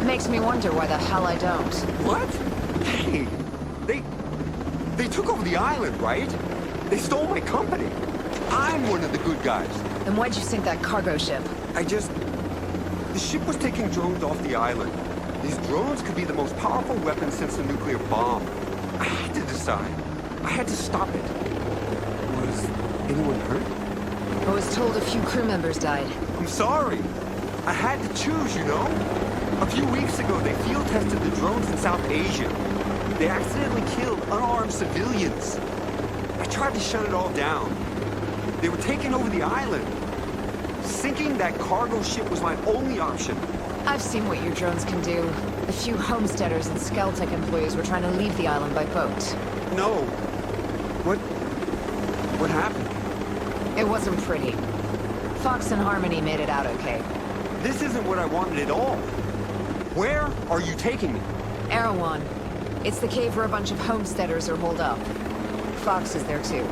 Makes me wonder why the hell I don't. What? Hey, they took over the island, right? They stole my company. I'm one of the good guys. Then why'd you sink that cargo ship? The ship was taking drones off the island. These drones could be the most powerful weapon since the nuclear bomb. I had to decide. I had to stop it. Was anyone hurt? I was told a few crew members died. I'm sorry. I had to choose, you know? A few weeks ago, they field tested the drones in South Asia. They accidentally killed unarmed civilians. I tried to shut it all down. They were taking over the island. Sinking that cargo ship was my only option. I've seen what your drones can do. A few homesteaders and Skeltec employees were trying to leave the island by boat. No. What happened? It wasn't pretty. Fox and Harmony made it out okay. This isn't what I wanted at all. Where are you taking me? Erewhon. It's the cave where a bunch of homesteaders are holed up. Fox is there too.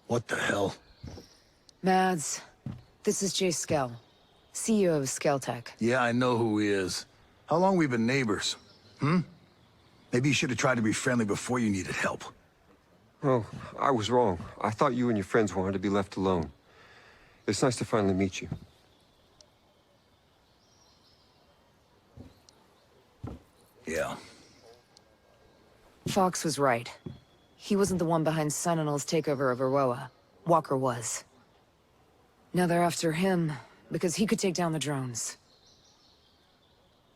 What the hell? Mads, this is Jay Skell, CEO of Skeltec. Yeah, I know who he is. How long we been neighbors? Maybe you should have tried to be friendly before you needed help. Oh, I was wrong. I thought you and your friends wanted to be left alone. It's nice to finally meet you. Yeah. Fox was right. He wasn't the one behind Sentinel's takeover of Aroa. Walker was. Now they're after him, because he could take down the drones.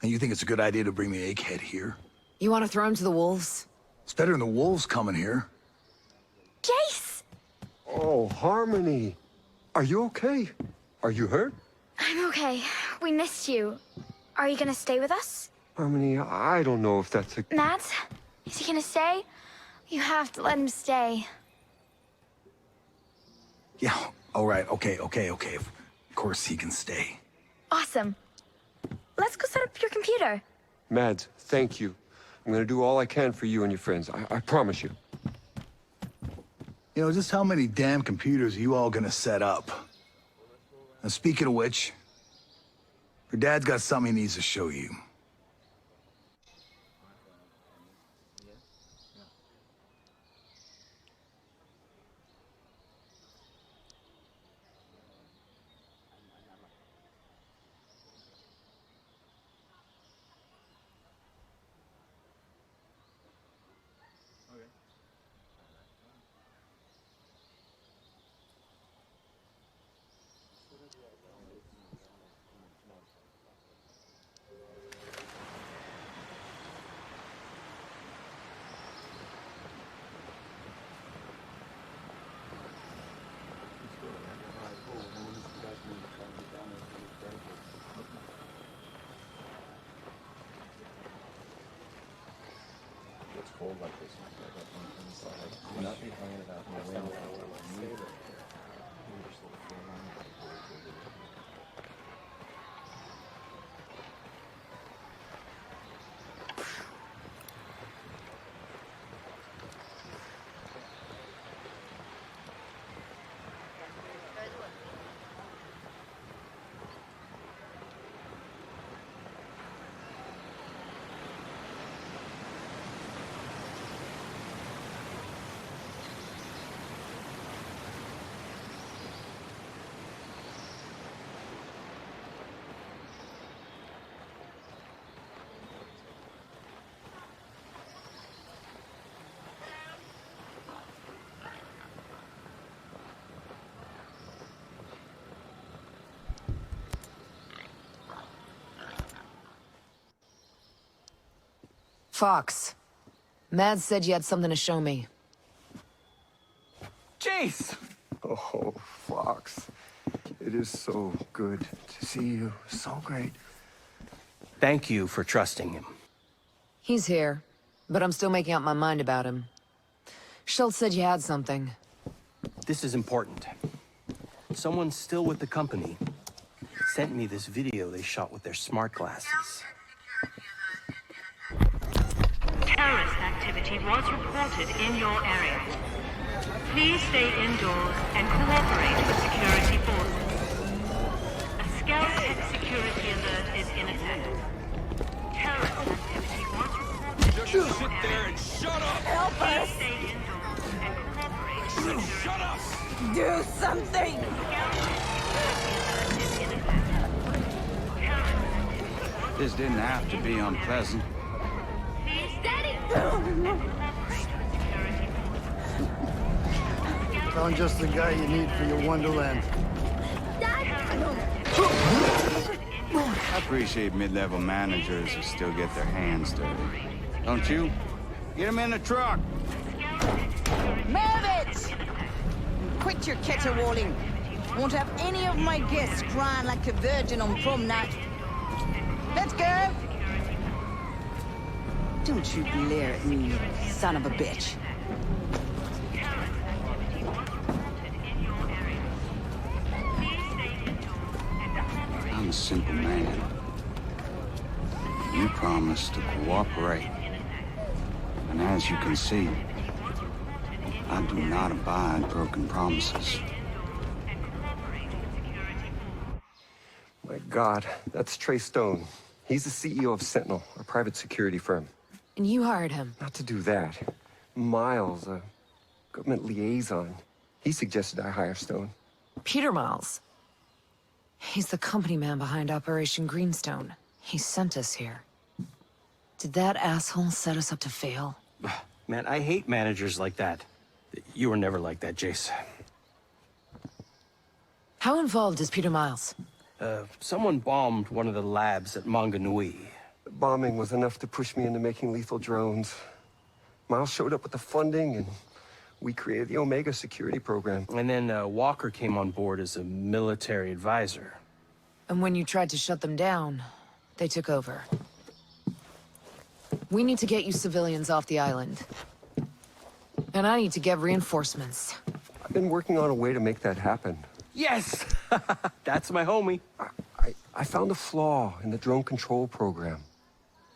And you think it's a good idea to bring the egghead here? You want to throw him to the wolves? It's better than the wolves coming here. Jace! Oh, Harmony. Are you okay? Are you hurt? I'm okay. We missed you. Are you gonna stay with us? Harmony, I don't know if that's a... Matt? Is he gonna stay? You have to let him stay. Yeah, all right, okay. Of course he can stay. Awesome. Let's go set up your computer. Mads, thank you. I'm gonna do all I can for you and your friends. I promise you. You know, just how many damn computers are you all gonna set up? And speaking of which, your dad's got something he needs to show you. Cold like this one, like up on the inside. Not behind it out in the wind. Fox. Mads said you had something to show me. Jace! Oh, Fox. It is so good to see you. So great. Thank you for trusting him. He's here, but I'm still making up my mind about him. Schultz said you had something. This is important. Someone still with the company sent me this video they shot with their smart glasses. Terrorist activity was reported in your area. Please stay indoors and cooperate with security forces. A stealth security alert is in effect. Terrorist activity was reported in your Sit there area. and shut up! Help us! Please stay indoors and cooperate with security Shut up! forces. Do something! This didn't have to be unpleasant. Found just the guy you need for your Wonderland. I appreciate mid-level managers who still get their hands dirty. Don't you? Get him in the truck! Move it! Quit your caterwauling. Won't have any of my guests crying like a virgin on prom night. Let's go! Don't you glare at me, son of a bitch. I'm a simple man. You promised to cooperate. And as you can see, I do not abide broken promises. My God, that's Trey Stone. He's the CEO of Sentinel, a private security firm. And you hired him. Not to do that. Miles, a government liaison, he suggested I hire Stone. Peter Miles. He's the company man behind Operation Greenstone. He sent us here. Did that asshole set us up to fail? Man, I hate managers like that. You were never like that, Jace. How involved is Peter Miles? Someone bombed one of the labs at Manganui. The bombing was enough to push me into making lethal drones. Miles showed up with the funding, and we created the Omega security program. And then Walker came on board as a military advisor. And when you tried to shut them down, they took over. We need to get you civilians off the island. And I need to get reinforcements. I've been working on a way to make that happen. Yes! That's my homie. I found a flaw in the drone control program.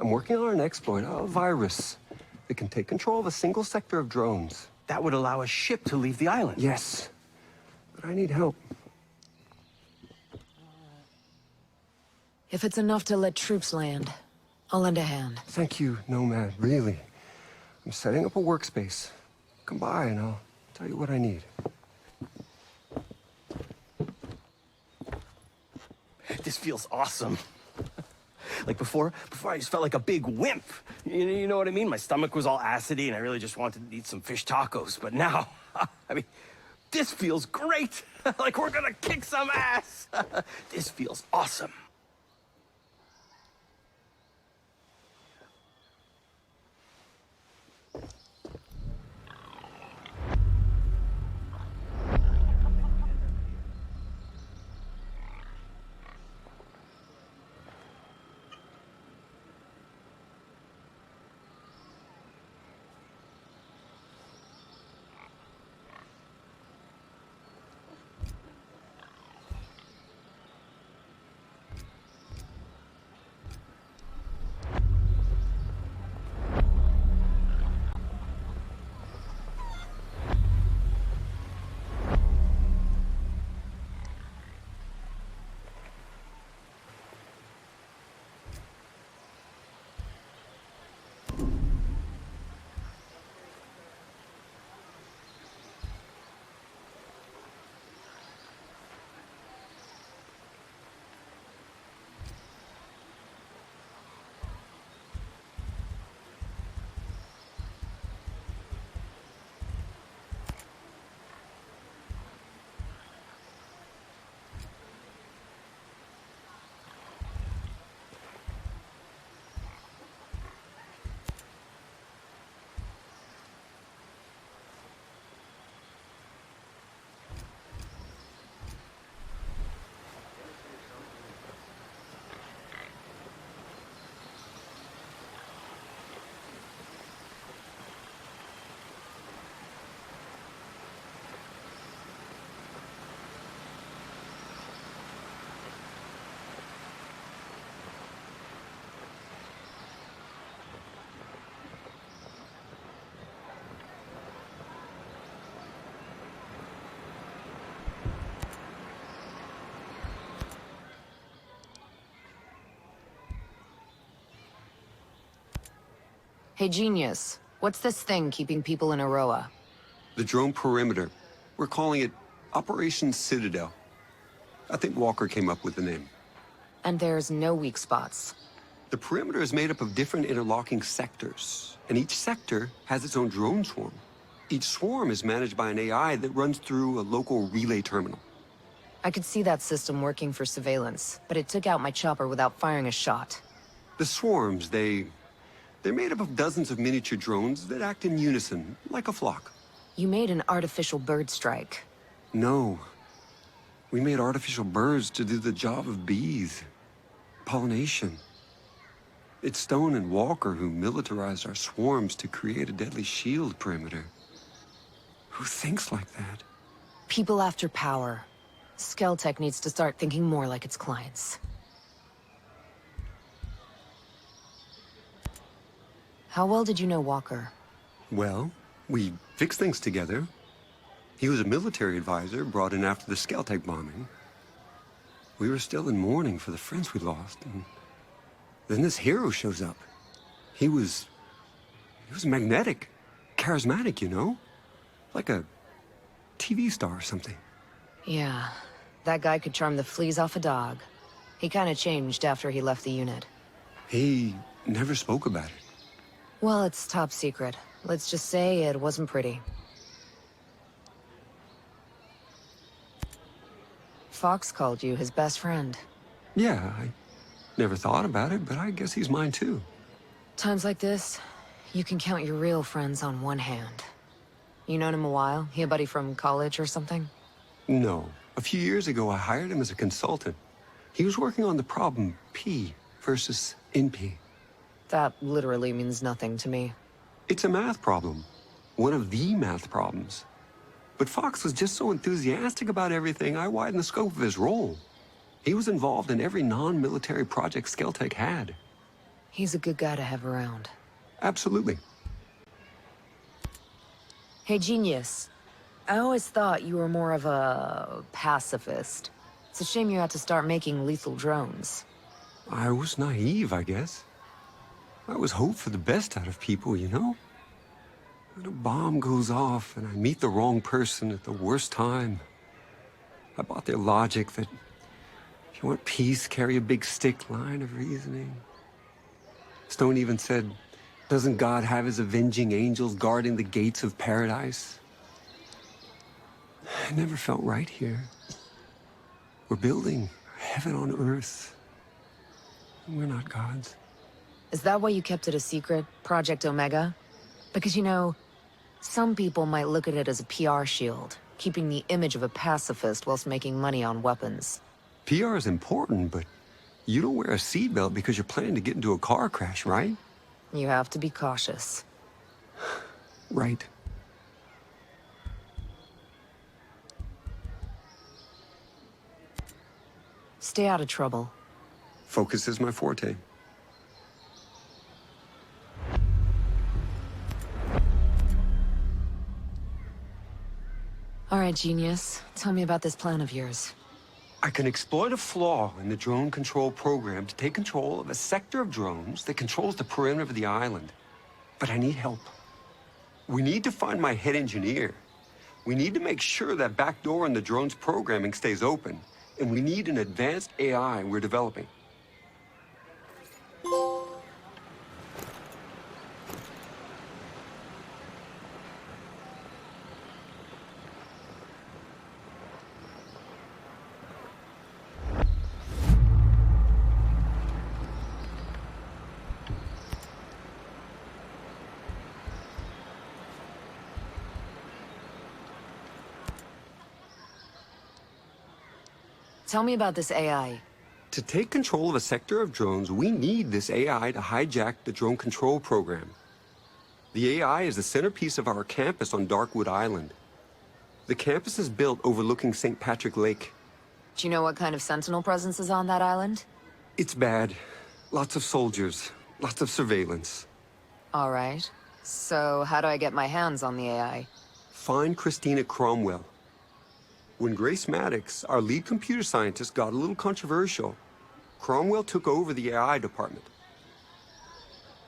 I'm working on an exploit, a virus, that can take control of a single sector of drones. That would allow a ship to leave the island. Yes, but I need help. If it's enough to let troops land, I'll lend a hand. Thank you, Nomad, really. I'm setting up a workspace. Come by and I'll tell you what I need. This feels awesome. Like before I just felt like a big wimp. You know what I mean? My stomach was all acidy and I really just wanted to eat some fish tacos. But now, I mean, this feels great. Like we're gonna kick some ass. This feels awesome. Hey, Genius. What's this thing keeping people in Aroa? The drone perimeter. We're calling it Operation Citadel. I think Walker came up with the name. And there's no weak spots. The perimeter is made up of different interlocking sectors, and each sector has its own drone swarm. Each swarm is managed by an AI that runs through a local relay terminal. I could see that system working for surveillance, but it took out my chopper without firing a shot. The swarms, they're made up of dozens of miniature drones that act in unison, like a flock. You made an artificial bird strike. No. We made artificial birds to do the job of bees. Pollination. It's Stone and Walker who militarized our swarms to create a deadly shield perimeter. Who thinks like that? People after power. Skeltech needs to start thinking more like its clients. How well did you know Walker? Well, we fixed things together. He was a military advisor brought in after the Skeltech bombing. We were still in mourning for the friends we lost, and then this hero shows up. He was magnetic, charismatic, you know? Like a TV star or something. Yeah, that guy could charm the fleas off a dog. He kinda changed after he left the unit. He never spoke about it. Well, it's top secret. Let's just say it wasn't pretty. Fox called you his best friend. Yeah, I never thought about it, but I guess he's mine too. Times like this, you can count your real friends on one hand. You known him a while? He a buddy from college or something? No. A few years ago, I hired him as a consultant. He was working on the problem P versus NP. That literally means nothing to me. It's a math problem. One of the math problems. But Fox was just so enthusiastic about everything, I widened the scope of his role. He was involved in every non-military project Skeltech had. He's a good guy to have around. Absolutely. Hey, Genius. I always thought you were more of a pacifist. It's a shame you had to start making lethal drones. I was naive, I guess. I always hoped for the best out of people, you know? When a bomb goes off and I meet the wrong person at the worst time, I bought their logic that if you want peace, carry a big stick line of reasoning. Stone even said, doesn't God have his avenging angels guarding the gates of paradise? I never felt right here. We're building heaven on earth. We're not gods. Is that why you kept it a secret, Project Omega? Because, you know, some people might look at it as a PR shield, keeping the image of a pacifist whilst making money on weapons. PR is important, but you don't wear a seatbelt because you're planning to get into a car crash, right? You have to be cautious. Right. Stay out of trouble. Focus is my forte. All right, Genius. Tell me about this plan of yours. I can exploit a flaw in the drone control program to take control of a sector of drones that controls the perimeter of the island. But I need help. We need to find my head engineer. We need to make sure that back door in the drone's programming stays open. And we need an advanced AI we're developing. Tell me about this AI. To take control of a sector of drones, we need this AI to hijack the drone control program. The AI is the centerpiece of our campus on Darkwood Island. The campus is built overlooking St. Patrick Lake. Do you know what kind of Sentinel presence is on that island? It's bad. Lots of soldiers, lots of surveillance. All right. So how do I get my hands on the AI? Find Christina Cromwell. When Grace Maddox, our lead computer scientist, got a little controversial, Cromwell took over the AI department.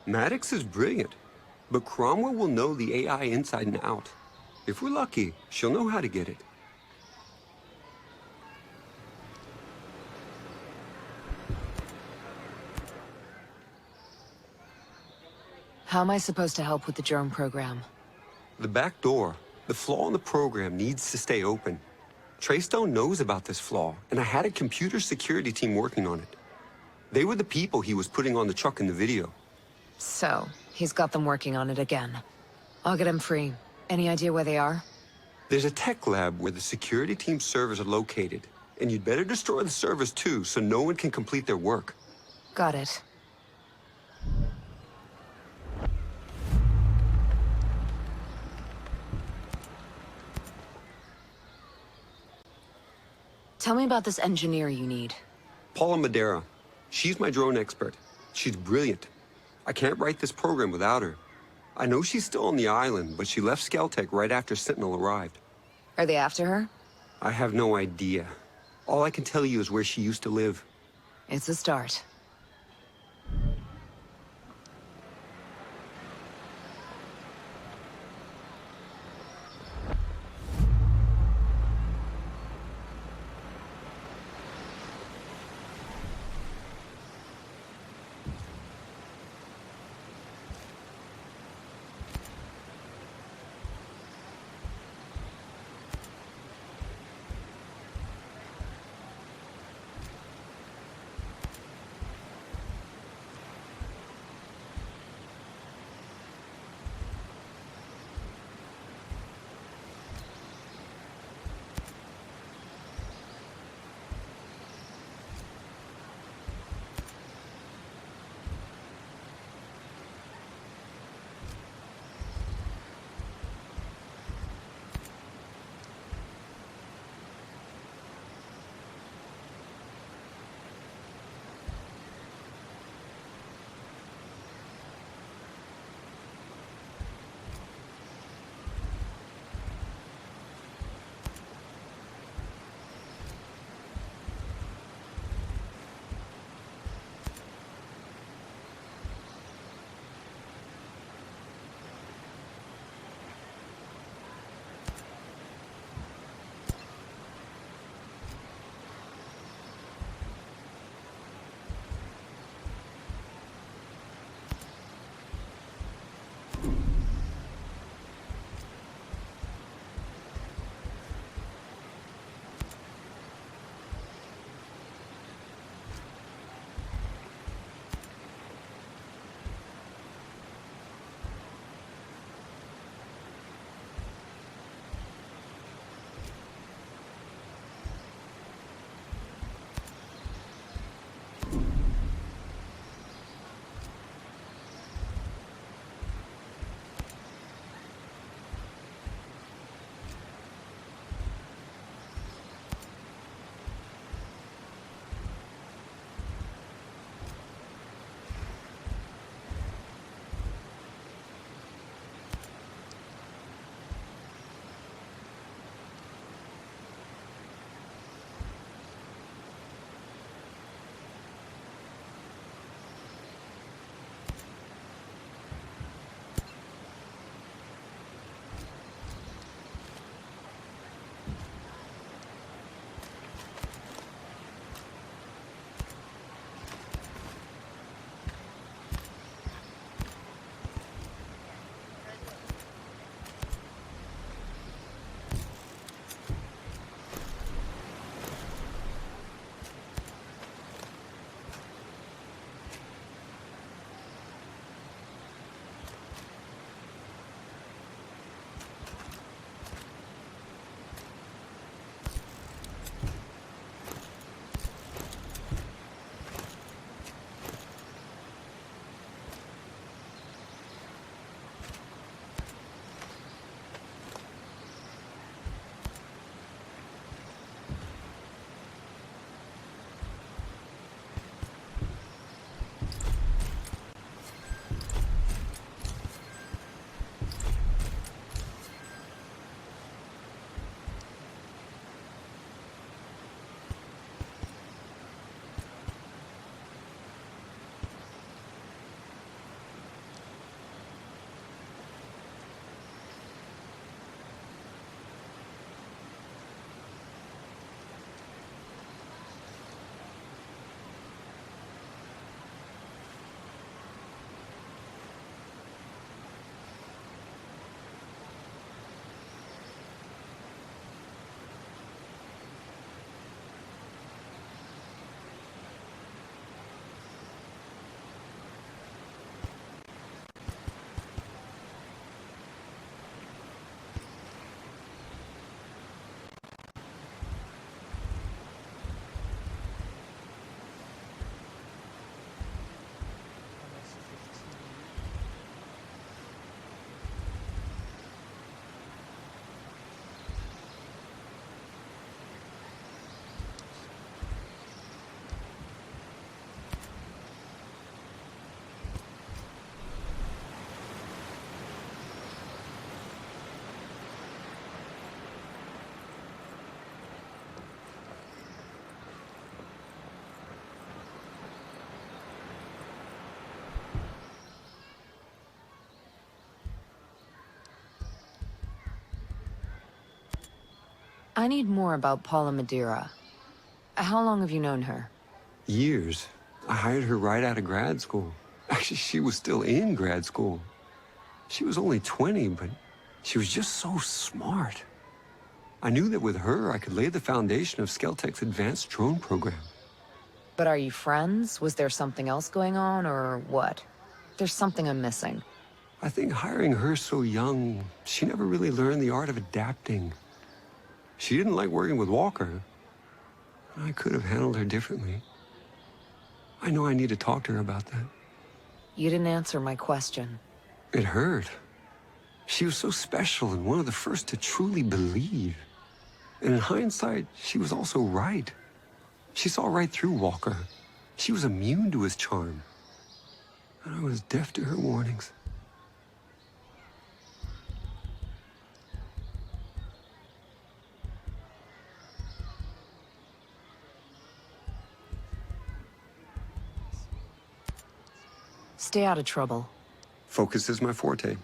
Maddox is brilliant. But Cromwell will know the AI inside and out. If we're lucky, she'll know how to get it. How am I supposed to help with the drone program? The back door, the flaw in the program needs to stay open. Treystone knows about this flaw, and I had a computer security team working on it. They were the people he was putting on the truck in the video. So, he's got them working on it again. I'll get him free. Any idea where they are? There's a tech lab where the security team's servers are located, and you'd better destroy the servers too, so no one can complete their work. Got it. Tell me about this engineer you need. Paula Madera. She's my drone expert. She's brilliant. I can't write this program without her. I know she's still on the island, but she left Skeltec right after Sentinel arrived. Are they after her? I have no idea. All I can tell you is where she used to live. It's a start. I need more about Paula Madeira. How long have you known her? Years. I hired her right out of grad school. Actually, she was still in grad school. She was only 20, but she was just so smart. I knew that with her, I could lay the foundation of Skeltech's advanced drone program. But are you friends? Was there something else going on, or what? There's something I'm missing. I think hiring her so young, she never really learned the art of adapting. She didn't like working with Walker. I could have handled her differently. I know I need to talk to her about that. You didn't answer my question. It hurt. She was so special and one of the first to truly believe. And in hindsight, she was also right. She saw right through Walker. She was immune to his charm. And I was deaf to her warnings. Stay out of trouble. Focus is my forte.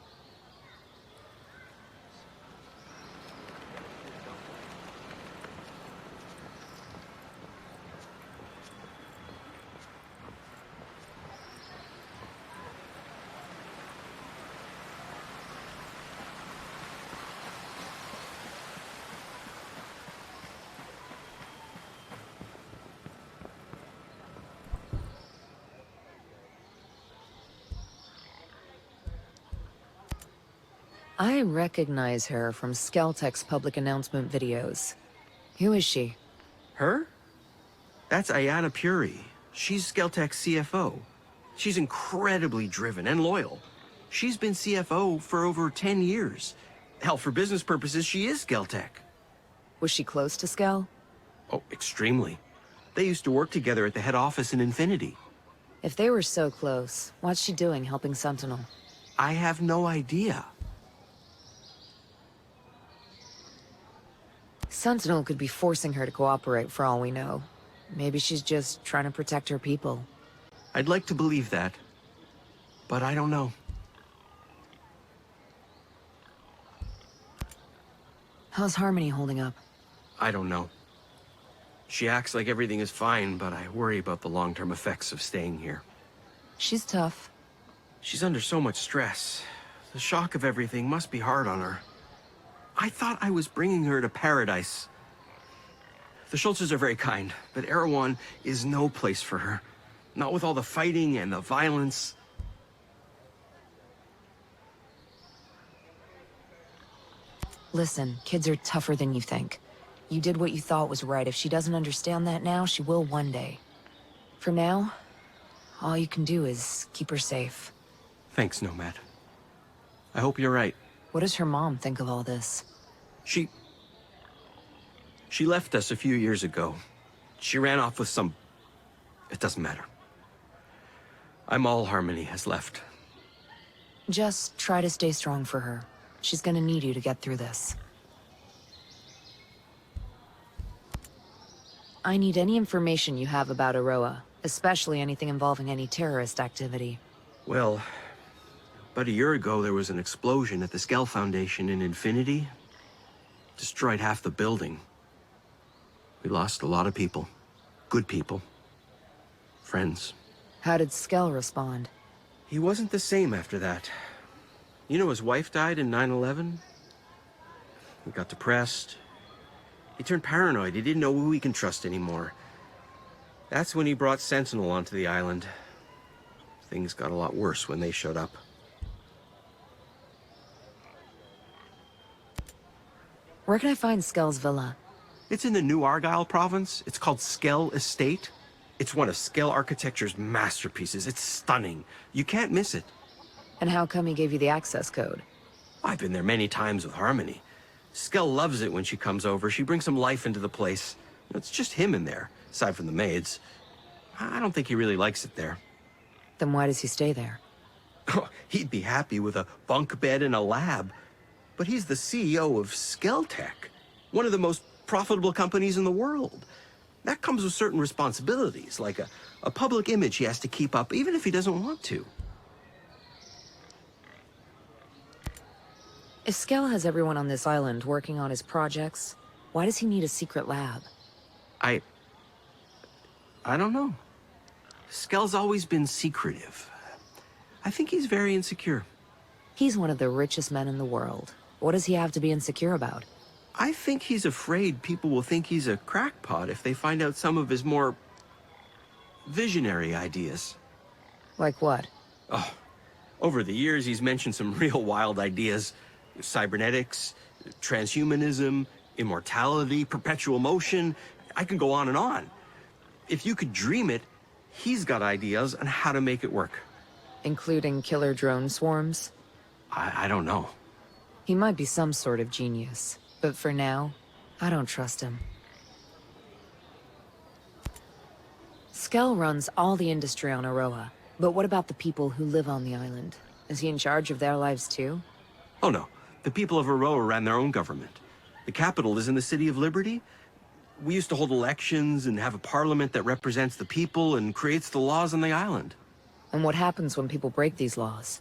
I recognize her from Skeltech's public announcement videos. Who is she? Her? That's Ayana Puri. She's Skeltech's CFO. She's incredibly driven and loyal. She's been CFO for over 10 years. Hell, for business purposes, she is Skeltech. Was she close to Skel? Oh, extremely. They used to work together at the head office in Infinity. If they were so close, what's she doing helping Sentinel? I have no idea. Sentinel could be forcing her to cooperate for all we know. Maybe she's just trying to protect her people. I'd like to believe that, but I don't know. How's Harmony holding up? I don't know. She acts like everything is fine, but I worry about the long-term effects of staying here. She's tough. She's under so much stress. The shock of everything must be hard on her. I thought I was bringing her to paradise. The Schultzes are very kind, but Erewhon is no place for her. Not with all the fighting and the violence. Listen, kids are tougher than you think. You did what you thought was right. If she doesn't understand that now, she will one day. For now, all you can do is keep her safe. Thanks, Nomad. I hope you're right. What does her mom think of all this? She left us a few years ago. She ran off with some... It doesn't matter. I'm all Harmony has left. Just try to stay strong for her. She's gonna need you to get through this. I need any information you have about Aroa, especially anything involving any terrorist activity. Well, about a year ago, there was an explosion at the Skell Foundation in Infinity. Destroyed half the building. We lost a lot of people. Good people. Friends. How did Skell respond? He wasn't the same after that. You know, his wife died in 9/11. He got depressed. He turned paranoid. He didn't know who he can trust anymore. That's when he brought Sentinel onto the island. Things got a lot worse when they showed up. Where can I find Skell's villa? It's in the New Argyll province. It's called Skell Estate. It's one of Skell architecture's masterpieces. It's stunning. You can't miss it. And how come he gave you the access code? I've been there many times with Harmony. Skell loves it when she comes over. She brings some life into the place. It's just him in there, aside from the maids. I don't think he really likes it there. Then why does he stay there? He'd be happy with a bunk bed and a lab. But he's the CEO of Skeltech, one of the most profitable companies in the world. That comes with certain responsibilities, like a public image he has to keep up, even if he doesn't want to. If Skell has everyone on this island working on his projects, Why does he need a secret lab? I don't know. Skell's always been secretive. I think he's very insecure. He's one of the richest men in the world. What does he have to be insecure about? I think he's afraid people will think he's a crackpot if they find out some of his more visionary ideas. Like what? Oh, over the years, he's mentioned some real wild ideas. Cybernetics, transhumanism, immortality, perpetual motion. I can go on and on. If you could dream it, he's got ideas on how to make it work. Including killer drone swarms? I don't know. He might be some sort of genius, but for now, I don't trust him. Skell runs all the industry on Aroa, but what about the people who live on the island? Is he in charge of their lives too? Oh no, the people of Aroa ran their own government. The capital is in the City of Liberty. We used to hold elections and have a parliament that represents the people and creates the laws on the island. And what happens when people break these laws?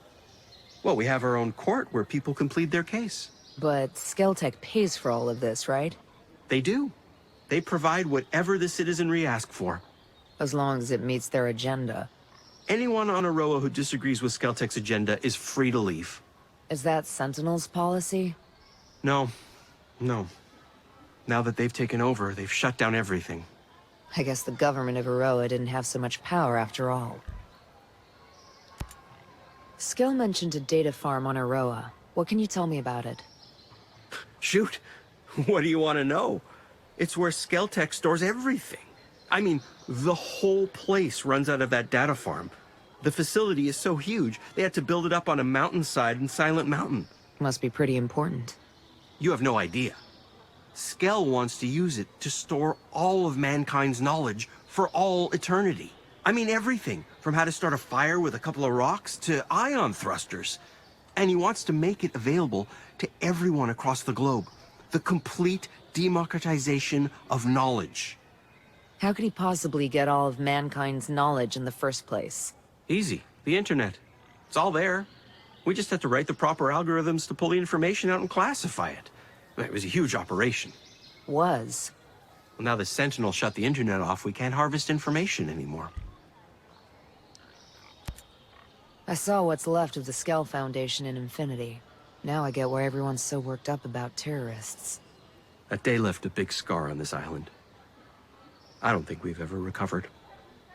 Well, we have our own court where people can plead their case. But Skelltech pays for all of this, right? They do. They provide whatever the citizenry ask for. As long as it meets their agenda. Anyone on Aroa who disagrees with Skelltech's agenda is free to leave. Is that Sentinel's policy? No. Now that they've taken over, they've shut down everything. I guess the government of Aroa didn't have so much power after all. Skell mentioned a data farm on Aroa. What can you tell me about it? Shoot. What do you want to know? It's where Skelltech stores everything. I mean, the whole place runs out of that data farm. The facility is so huge, they had to build it up on a mountainside in Silent Mountain. Must be pretty important. You have no idea. Skell wants to use it to store all of mankind's knowledge for all eternity. I mean everything, from how to start a fire with a couple of rocks to ion thrusters. And he wants to make it available to everyone across the globe. The complete democratization of knowledge. How could he possibly get all of mankind's knowledge in the first place? Easy. The internet. It's all there. We just have to write the proper algorithms to pull the information out and classify it. It was a huge operation. Was. Well, now the Sentinel shut the internet off, we can't harvest information anymore. I saw what's left of the Skell Foundation in Infinity. Now I get why everyone's so worked up about terrorists. That day left a big scar on this island. I don't think we've ever recovered.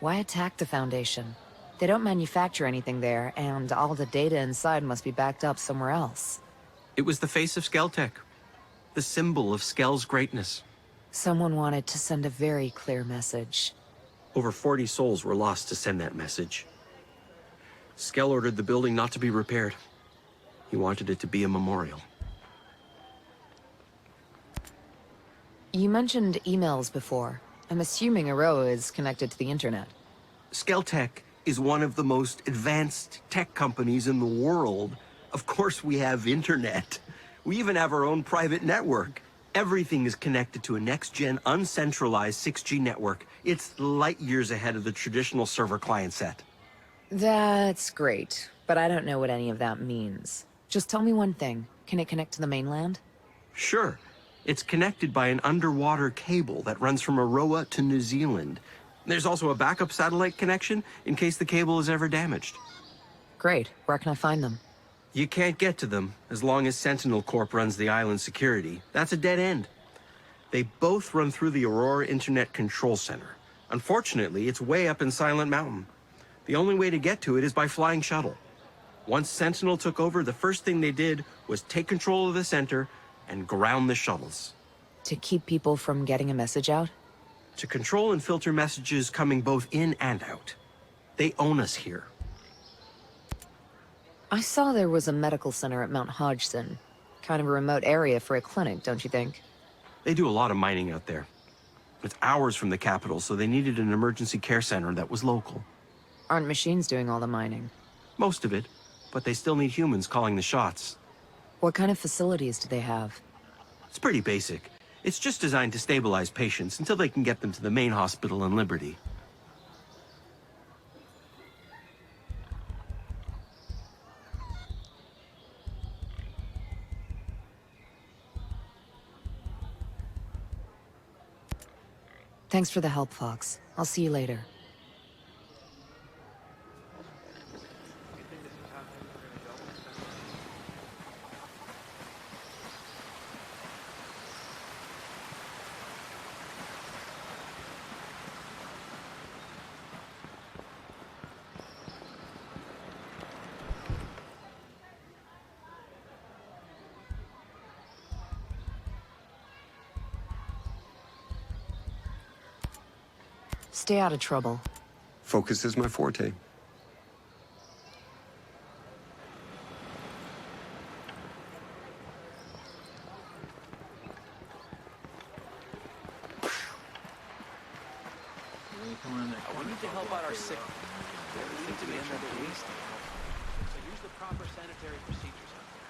Why attack the Foundation? They don't manufacture anything there, and all the data inside must be backed up somewhere else. It was the face of Skelltech. The symbol of Skell's greatness. Someone wanted to send a very clear message. Over 40 souls were lost to send that message. Skell ordered the building not to be repaired. He wanted it to be a memorial. You mentioned emails before. I'm assuming Aroa is connected to the internet. Skelltech is one of the most advanced tech companies in the world. Of course we have internet. We even have our own private network. Everything is connected to a next-gen, uncentralized 6G network. It's light years ahead of the traditional server client set. That's great, but I don't know what any of that means. Just tell me one thing. Can it connect to the mainland? Sure. It's connected by an underwater cable that runs from Aroa to New Zealand. There's also a backup satellite connection in case the cable is ever damaged. Great. Where can I find them? You can't get to them as long as Sentinel Corp runs the island security. That's a dead end. They both run through the Aurora Internet Control Center. Unfortunately, it's way up in Silent Mountain. The only way to get to it is by flying shuttle. Once Sentinel took over, the first thing they did was take control of the center and ground the shuttles. To keep people from getting a message out? To control and filter messages coming both in and out. They own us here. I saw there was a medical center at Mount Hodgson. Kind of a remote area for a clinic, don't you think? They do a lot of mining out there. It's hours from the capital, so they needed an emergency care center that was local. Aren't machines doing all the mining? Most of it, but they still need humans calling the shots. What kind of facilities do they have? It's pretty basic. It's just designed to stabilize patients until they can get them to the main hospital in Liberty. Thanks for the help, Fox. I'll see you later. Stay out of trouble. Focus is my forte. We need to help out our sick. We need to make sure that we stay healthy. So use the proper sanitary procedures out there.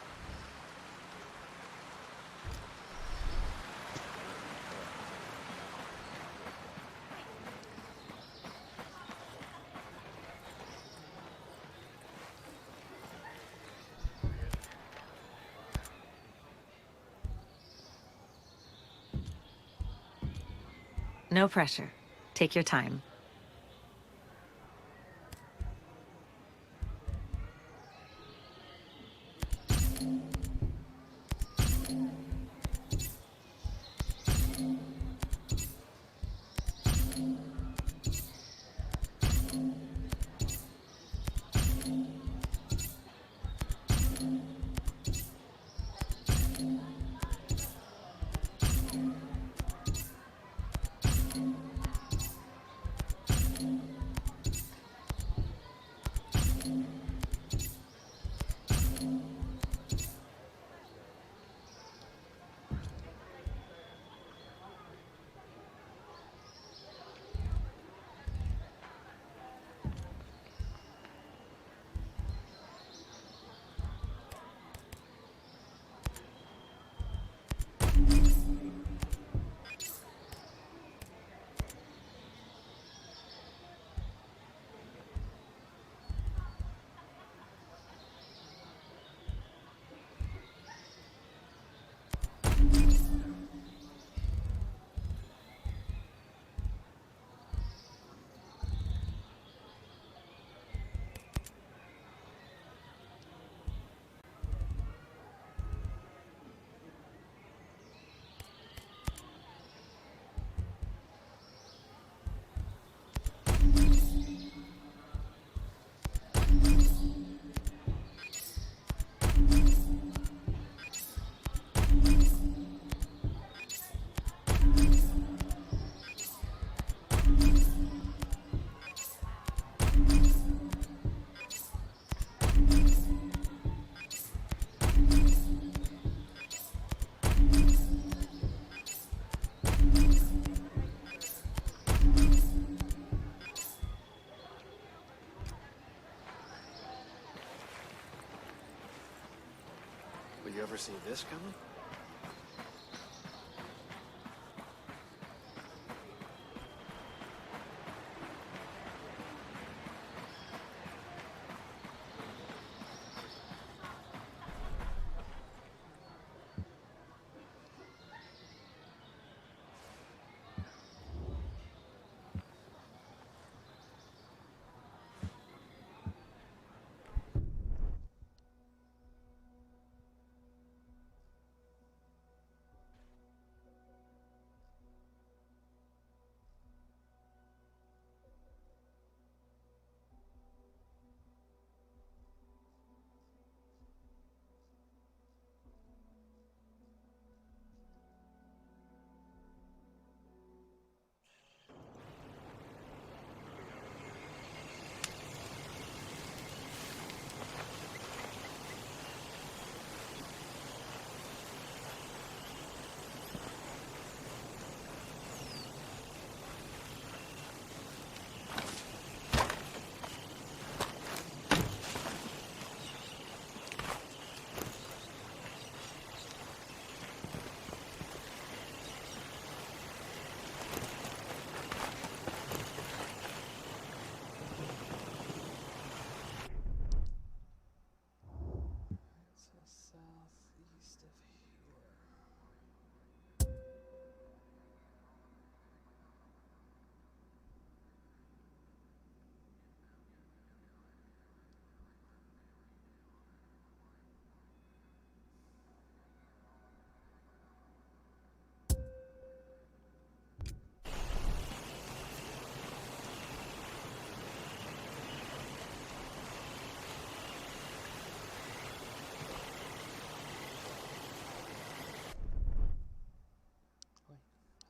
No pressure. Take your time. Will you ever see this coming?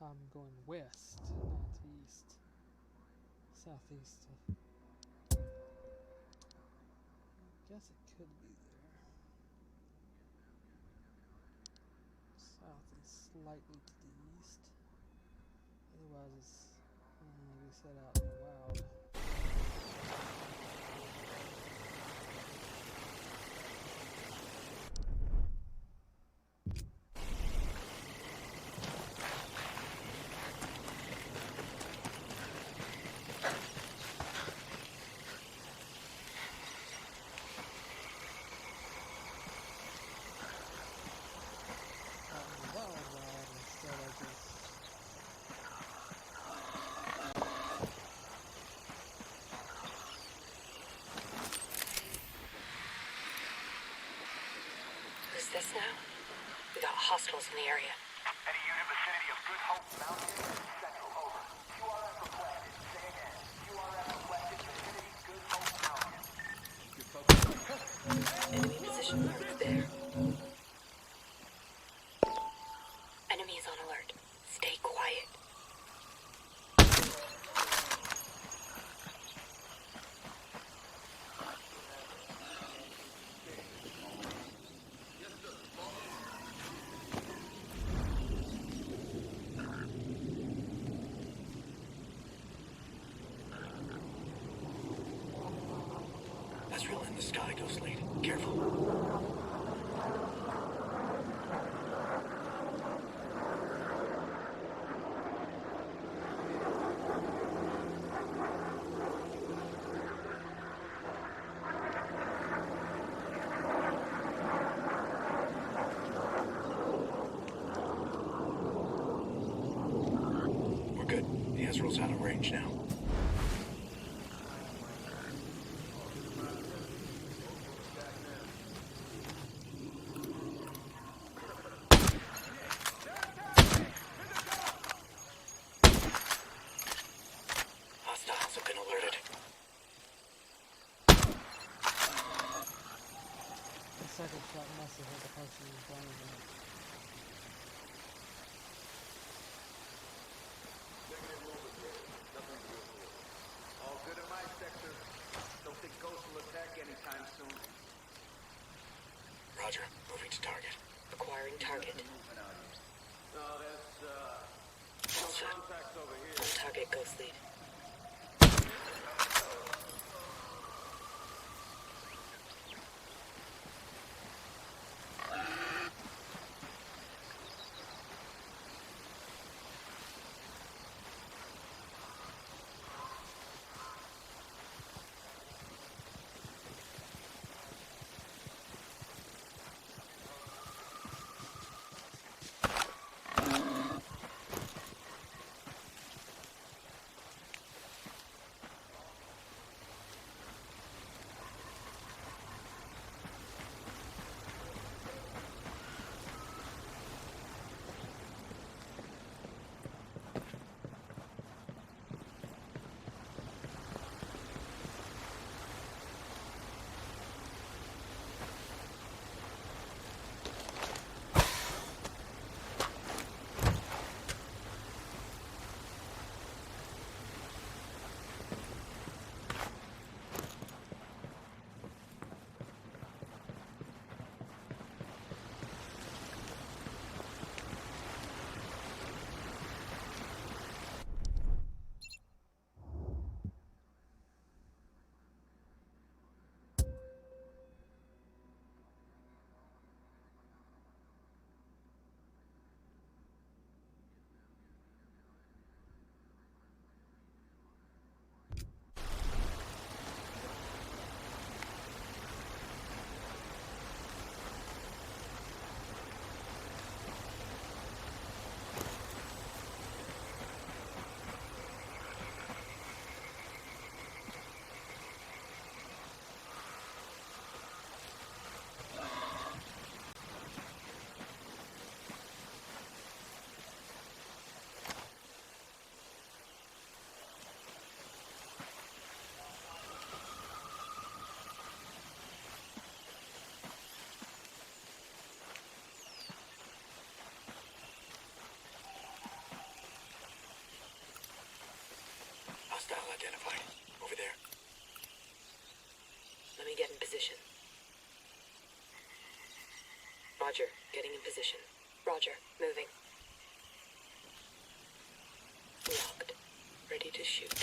I'm going west, not east. Southeast. I guess it could be there. South and slightly to the east. Otherwise, it's like we said, out in the wild. Who's this now? We got hostiles in the area. Any unit vicinity of Good Hope Mountain? Central, over. QRF requested. Say again. QRF requested vicinity Good Hope Mountain. Enemy position marked there. Enemies on alert. Stay quiet. Ezreal in the sky, Ghost Lead. Careful. We're good. The Ezreal's out of range now. Hostiles have been alerted. The second shot must have hit the person in front of me. All good in my sector. Don't think Ghost will attack anytime soon. Roger. Moving to target. Acquiring target. No, that's, All set. contacts over here. On target, Ghost Lead. Roger. Getting in position. Roger. Moving. Locked. Ready to shoot.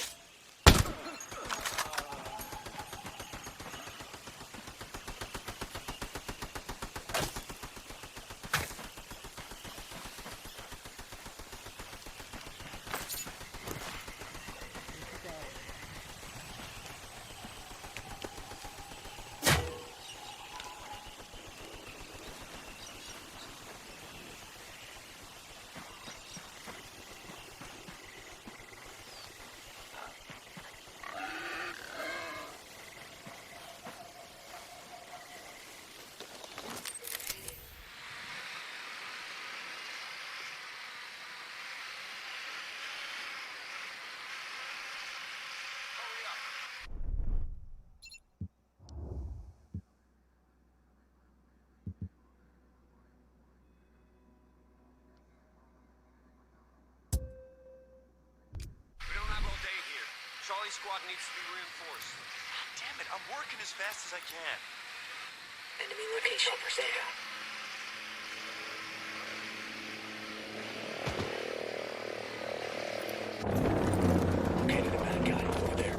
We don't have all day here. Charlie squad needs to be reinforced. God damn it, I'm working as fast as I can. Enemy location. There. Located a bad guy over there.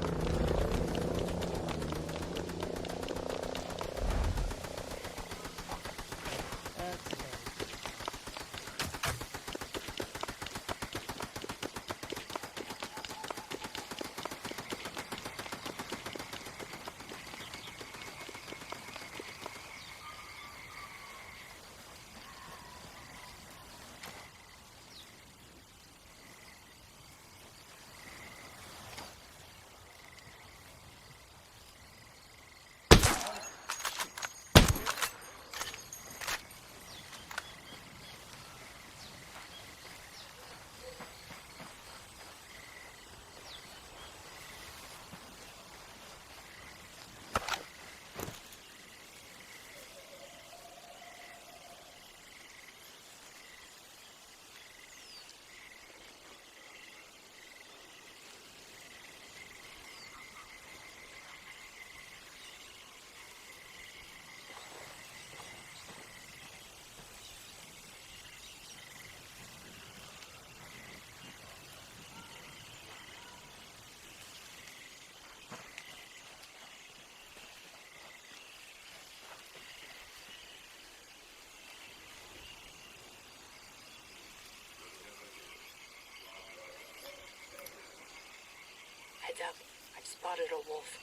Heads up. I've spotted a wolf.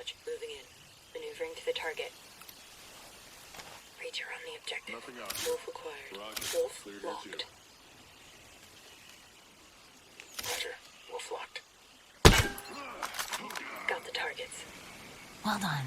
Rog, moving in. Maneuvering to the target. Breacher on the objective. Nothing out. Wolf acquired. Roger. Wolf Cleared here, locked. too. Roger. Wolf locked. Got the targets. Well done.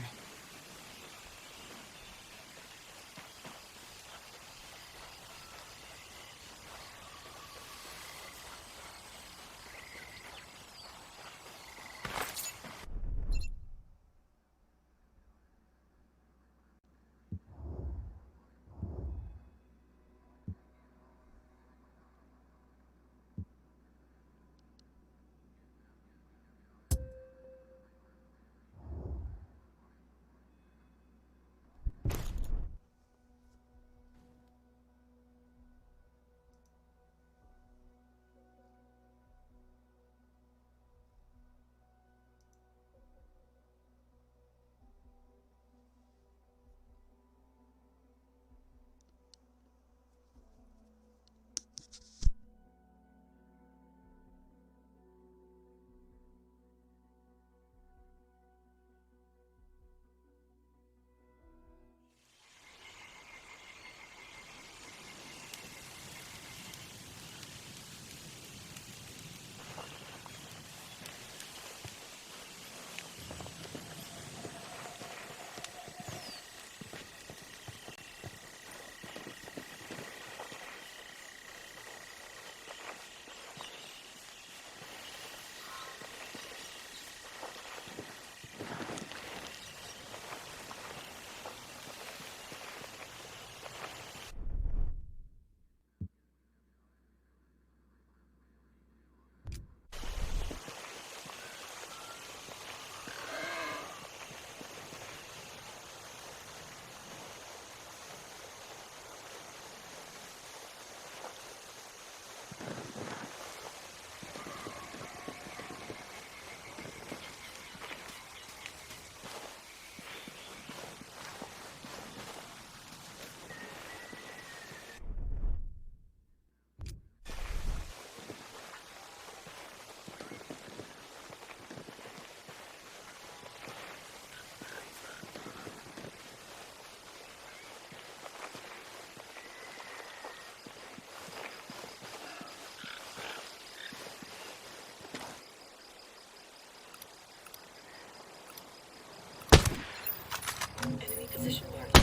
Enemy position marked.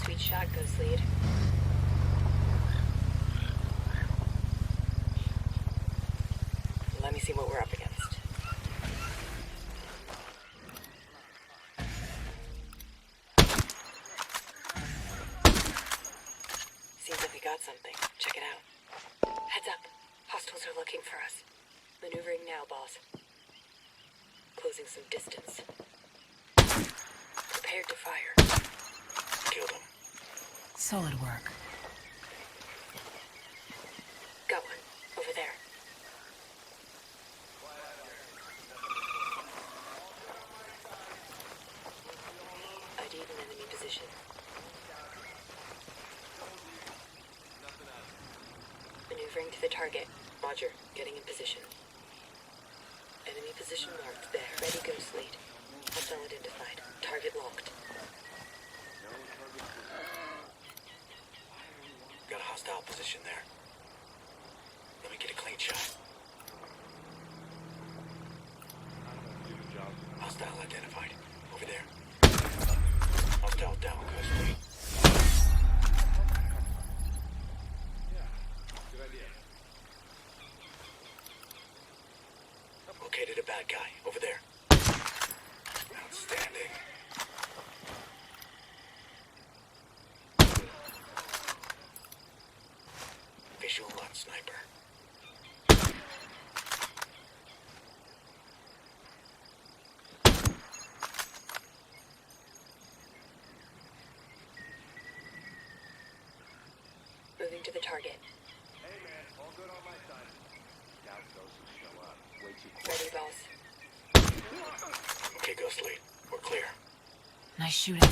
Sweet shot, Ghost Lead. Let me see what we're up against. Seems like we got something. Check it out. Heads up. Hostiles are looking for us. Maneuvering now, boss. Closing some distance. Prepared to fire. Killed him. Solid work. Got one. Over there. ID'd an enemy position. Maneuvering to the target. Roger. Getting in position. Enemy position marked. There. Ready, Ghost Lead. Hostile identified. Target locked. Got a hostile position there. Let me get a clean shot. Hostile identified. Over there. Hostile down, Ghost Lead. Located a bad guy. Over there. Outstanding. Visual on sniper. Moving to the target. Hey man, all good on my side. Doubt those who show up. Way too quick. Ready, boss. Okay, Ghost Lead. We're clear. Nice shooting.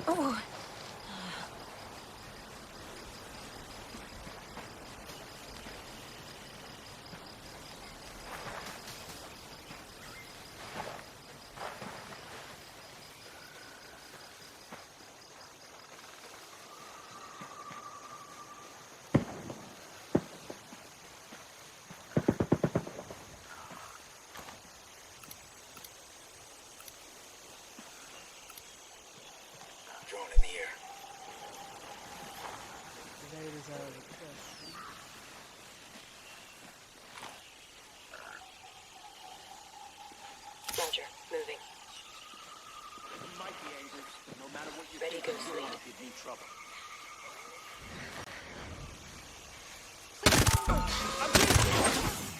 Oh. Drone in the air. That is out of the question. Roger, moving. You might be angry, but no matter what you Ready, think, go you sleep. want to give me trouble.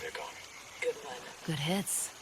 Recon. Good one. Good hits.